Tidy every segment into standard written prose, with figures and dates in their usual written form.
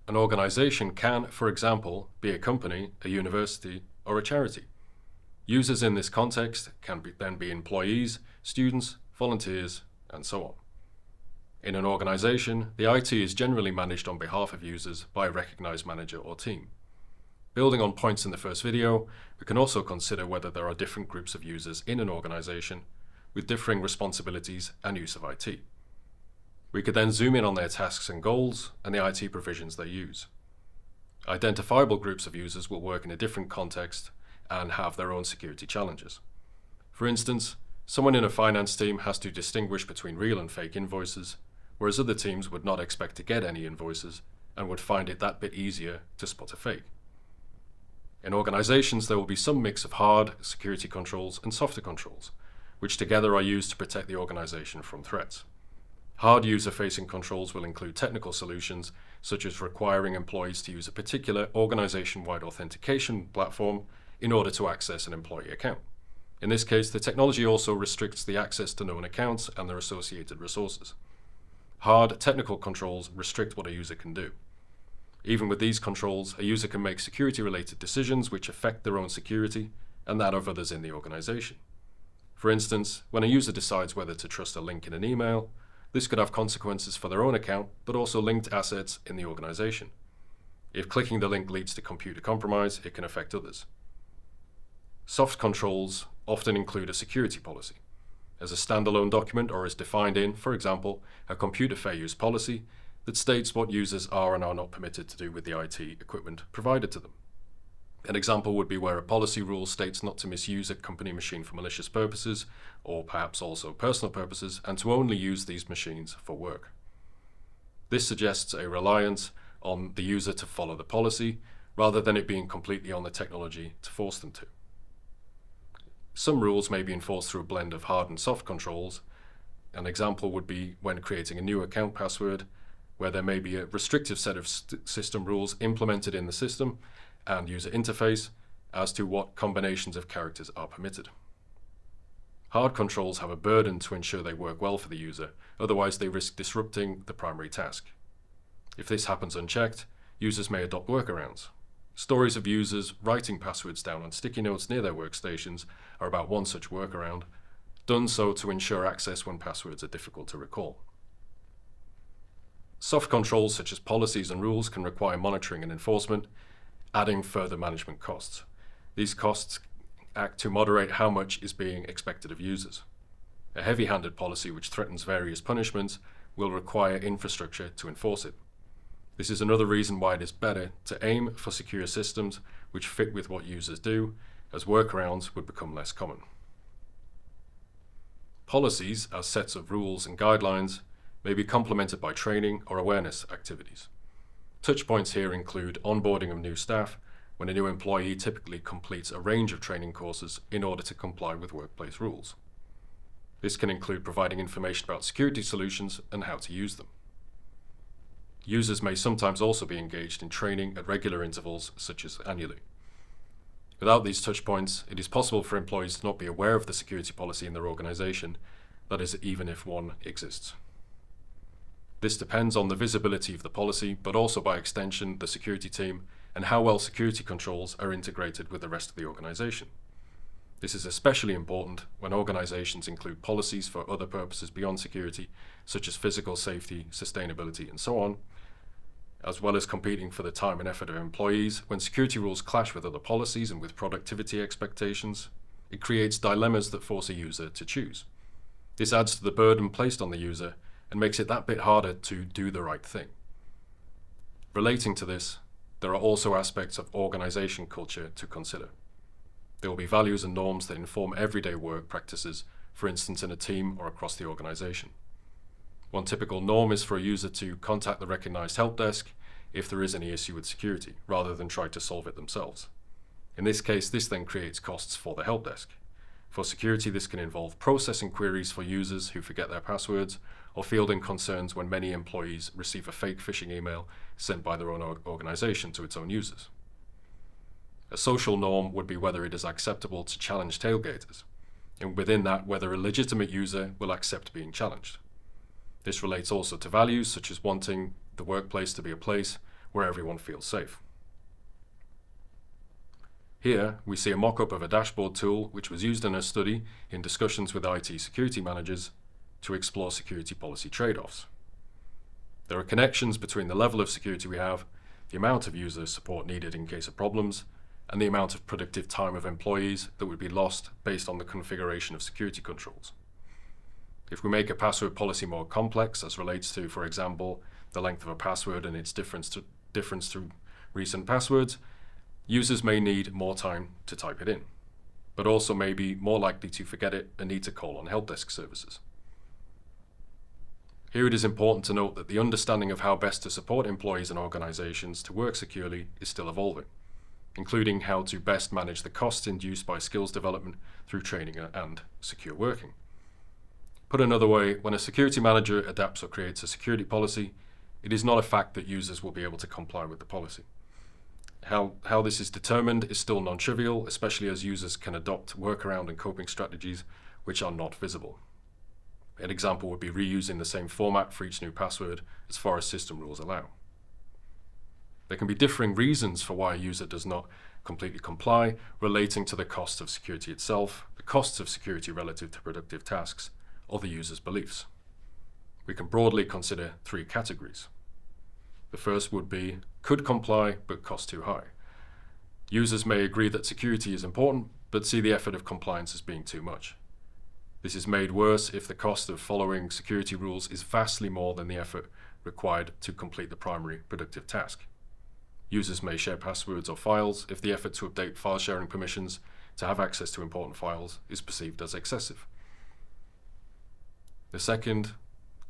An organization can, for example, be a company, a university, or a charity. Users in this context can then be employees, students, volunteers, and so on. In an organization, the IT is generally managed on behalf of users by a recognized manager or team. Building on points in the first video, we can also consider whether there are different groups of users in an organization with differing responsibilities and use of IT. We could then zoom in on their tasks and goals and the IT provisions they use. Identifiable groups of users will work in a different context and have their own security challenges. For instance, someone in a finance team has to distinguish between real and fake invoices, whereas other teams would not expect to get any invoices and would find it that bit easier to spot a fake. In organizations, there will be some mix of hard security controls and softer controls, which together are used to protect the organization from threats. Hard user-facing controls will include technical solutions, such as requiring employees to use a particular organization-wide authentication platform in order to access an employee account. In this case, the technology also restricts the access to known accounts and their associated resources. Hard technical controls restrict what a user can do. Even with these controls, a user can make security-related decisions which affect their own security and that of others in the organization. For instance, when a user decides whether to trust a link in an email, this could have consequences for their own account, but also linked assets in the organization. If clicking the link leads to computer compromise, it can affect others. Soft controls often include a security policy. As a standalone document or as defined in, for example, a computer fair use policy that states what users are and are not permitted to do with the IT equipment provided to them. An example would be where a policy rule states not to misuse a company machine for malicious purposes, or perhaps also personal purposes, and to only use these machines for work. This suggests a reliance on the user to follow the policy, rather than it being completely on the technology to force them to. Some rules may be enforced through a blend of hard and soft controls. An example would be when creating a new account password, where there may be a restrictive set of system rules implemented in the system and user interface as to what combinations of characters are permitted. Hard controls have a burden to ensure they work well for the user, otherwise they risk disrupting the primary task. If this happens unchecked, users may adopt workarounds. Stories of users writing passwords down on sticky notes near their workstations are about one such workaround, done so to ensure access when passwords are difficult to recall. Soft controls such as policies and rules can require monitoring and enforcement, adding further management costs. These costs act to moderate how much is being expected of users. A heavy-handed policy which threatens various punishments will require infrastructure to enforce it. This is another reason why it is better to aim for secure systems which fit with what users do, as workarounds would become less common. Policies, as sets of rules and guidelines, may be complemented by training or awareness activities. Touchpoints here include onboarding of new staff, when a new employee typically completes a range of training courses in order to comply with workplace rules. This can include providing information about security solutions and how to use them. Users may sometimes also be engaged in training at regular intervals, such as annually. Without these touchpoints, it is possible for employees to not be aware of the security policy in their organization, that is, even if one exists. This depends on the visibility of the policy, but also by extension, the security team, and how well security controls are integrated with the rest of the organization. This is especially important when organizations include policies for other purposes beyond security, such as physical safety, sustainability, and so on, as well as competing for the time and effort of employees. When security rules clash with other policies and with productivity expectations, it creates dilemmas that force a user to choose. This adds to the burden placed on the user and makes it that bit harder to do the right thing. Relating to this, there are also aspects of organization culture to consider. There will be values and norms that inform everyday work practices, for instance in a team or across the organization. One typical norm is for a user to contact the recognized help desk if there is any issue with security, rather than try to solve it themselves. In this case, this then creates costs for the help desk. For security, this can involve processing queries for users who forget their passwords, or fielding concerns when many employees receive a fake phishing email sent by their own organization to its own users. A social norm would be whether it is acceptable to challenge tailgaters, and within that, whether a legitimate user will accept being challenged. This relates also to values, such as wanting the workplace to be a place where everyone feels safe. Here, we see a mock-up of a dashboard tool which was used in a study in discussions with IT security managers to explore security policy trade-offs. There are connections between the level of security we have, the amount of user support needed in case of problems, and the amount of productive time of employees that would be lost based on the configuration of security controls. If we make a password policy more complex as relates to, for example, the length of a password and its difference to recent passwords, users may need more time to type it in, but also may be more likely to forget it and need to call on help desk services. Here it is important to note that the understanding of how best to support employees and organizations to work securely is still evolving, including how to best manage the costs induced by skills development through training and secure working. Put another way, when a security manager adapts or creates a security policy, it is not a fact that users will be able to comply with the policy. How this is determined is still non-trivial, especially as users can adopt workaround and coping strategies which are not visible. An example would be reusing the same format for each new password as far as system rules allow. There can be differing reasons for why a user does not completely comply, relating to the cost of security itself, the costs of security relative to productive tasks, or the user's beliefs. We can broadly consider three categories. The first would be, could comply but cost too high. Users may agree that security is important, but see the effort of compliance as being too much. This is made worse if the cost of following security rules is vastly more than the effort required to complete the primary productive task. Users may share passwords or files if the effort to update file sharing permissions to have access to important files is perceived as excessive. The second,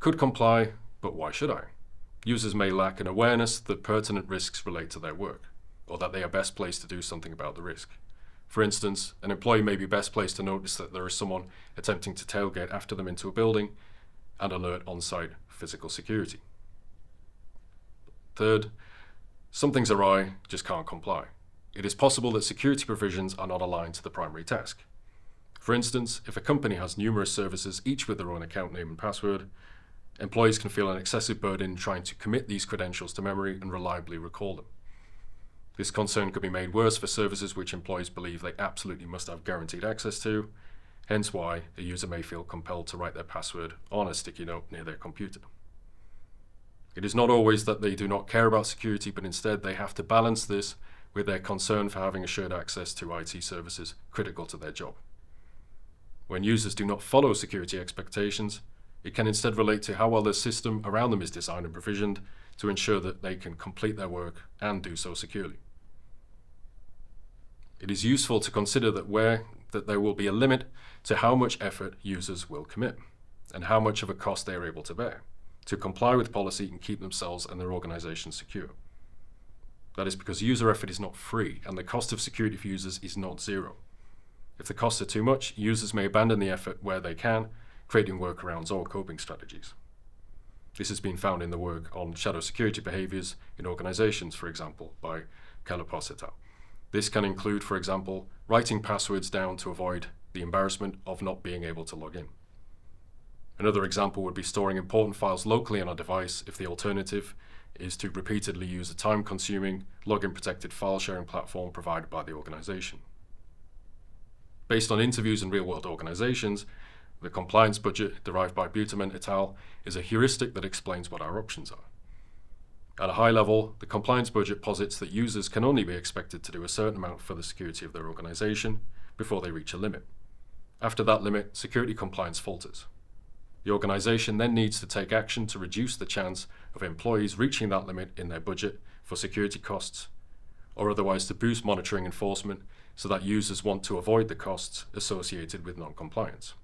could comply, but why should I? Users may lack an awareness that pertinent risks relate to their work, or that they are best placed to do something about the risk. For instance, an employee may be best placed to notice that there is someone attempting to tailgate after them into a building and alert on-site physical security. Third, some things awry, just can't comply. It is possible that security provisions are not aligned to the primary task. For instance, if a company has numerous services, each with their own account name and password, employees can feel an excessive burden trying to commit these credentials to memory and reliably recall them. This concern could be made worse for services which employees believe they absolutely must have guaranteed access to, hence why a user may feel compelled to write their password on a sticky note near their computer. It is not always that they do not care about security, but instead they have to balance this with their concern for having assured access to IT services critical to their job. When users do not follow security expectations, it can instead relate to how well the system around them is designed and provisioned to ensure that they can complete their work and do so securely. It is useful to consider that there will be a limit to how much effort users will commit and how much of a cost they are able to bear to comply with policy and keep themselves and their organization secure. That is because user effort is not free and the cost of security for users is not zero. If the costs are too much, users may abandon the effort where they can, creating workarounds or coping strategies. This has been found in the work on shadow security behaviors in organizations, for example, by Kalopos et al. This can include, for example, writing passwords down to avoid the embarrassment of not being able to log in. Another example would be storing important files locally on a device if the alternative is to repeatedly use a time-consuming, login-protected file-sharing platform provided by the organization. Based on interviews in real-world organizations, the compliance budget derived by Buterman et al. Is a heuristic that explains what our options are. At a high level, the compliance budget posits that users can only be expected to do a certain amount for the security of their organization before they reach a limit. After that limit, security compliance falters. The organization then needs to take action to reduce the chance of employees reaching that limit in their budget for security costs, or otherwise to boost monitoring enforcement so that users want to avoid the costs associated with non-compliance.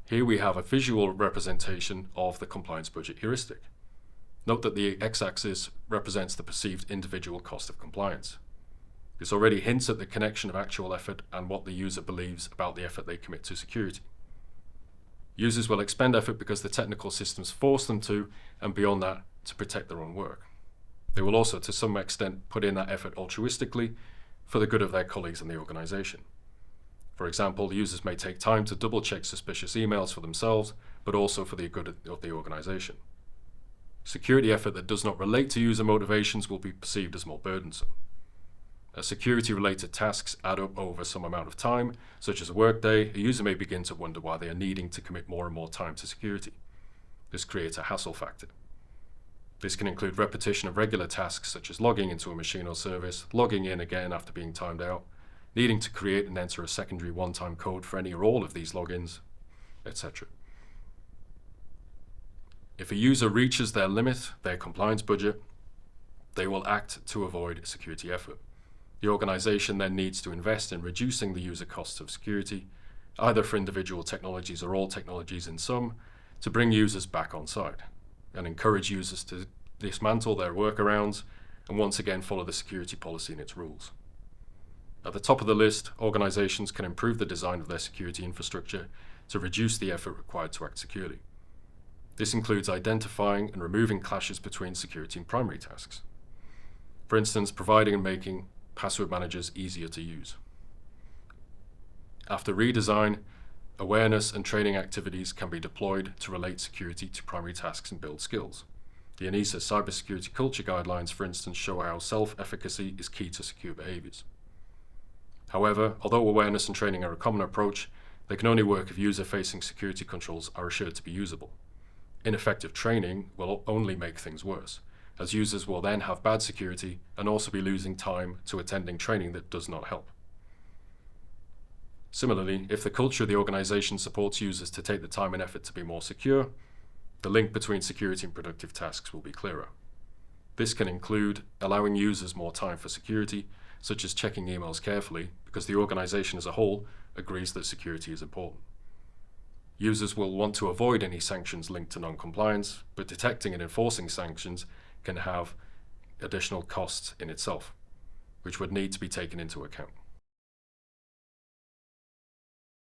Here we have a visual representation of the compliance budget heuristic. Note that the x-axis represents the perceived individual cost of compliance. This already hints at the connection of actual effort and what the user believes about the effort they commit to security. Users will expend effort because the technical systems force them to, and beyond that, to protect their own work. They will also, to some extent, put in that effort altruistically for the good of their colleagues and the organization. For example, users may take time to double-check suspicious emails for themselves, but also for the good of the organization. Security effort that does not relate to user motivations will be perceived as more burdensome. As security-related tasks add up over some amount of time, such as a workday, a user may begin to wonder why they are needing to commit more and more time to security. This creates a hassle factor. This can include repetition of regular tasks such as logging into a machine or service, logging in again after being timed out, needing to create and enter a secondary one-time code for any or all of these logins, etc. If a user reaches their limit, their compliance budget, they will act to avoid security effort. The organization then needs to invest in reducing the user costs of security, either for individual technologies or all technologies in sum, to bring users back on side and encourage users to dismantle their workarounds and once again follow the security policy and its rules. At the top of the list, organizations can improve the design of their security infrastructure to reduce the effort required to act securely. This includes identifying and removing clashes between security and primary tasks. For instance, providing and making password managers easier to use. After redesign, awareness and training activities can be deployed to relate security to primary tasks and build skills. The ENISA Cybersecurity Culture Guidelines, for instance, show how self-efficacy is key to secure behaviors. However, although awareness and training are a common approach, they can only work if user-facing security controls are assured to be usable. Ineffective training will only make things worse, as users will then have bad security and also be losing time to attending training that does not help. Similarly, if the culture of the organization supports users to take the time and effort to be more secure, the link between security and productive tasks will be clearer. This can include allowing users more time for security, such as checking emails carefully, because the organization as a whole agrees that security is important. Users will want to avoid any sanctions linked to non-compliance, but detecting and enforcing sanctions can have additional costs in itself, which would need to be taken into account.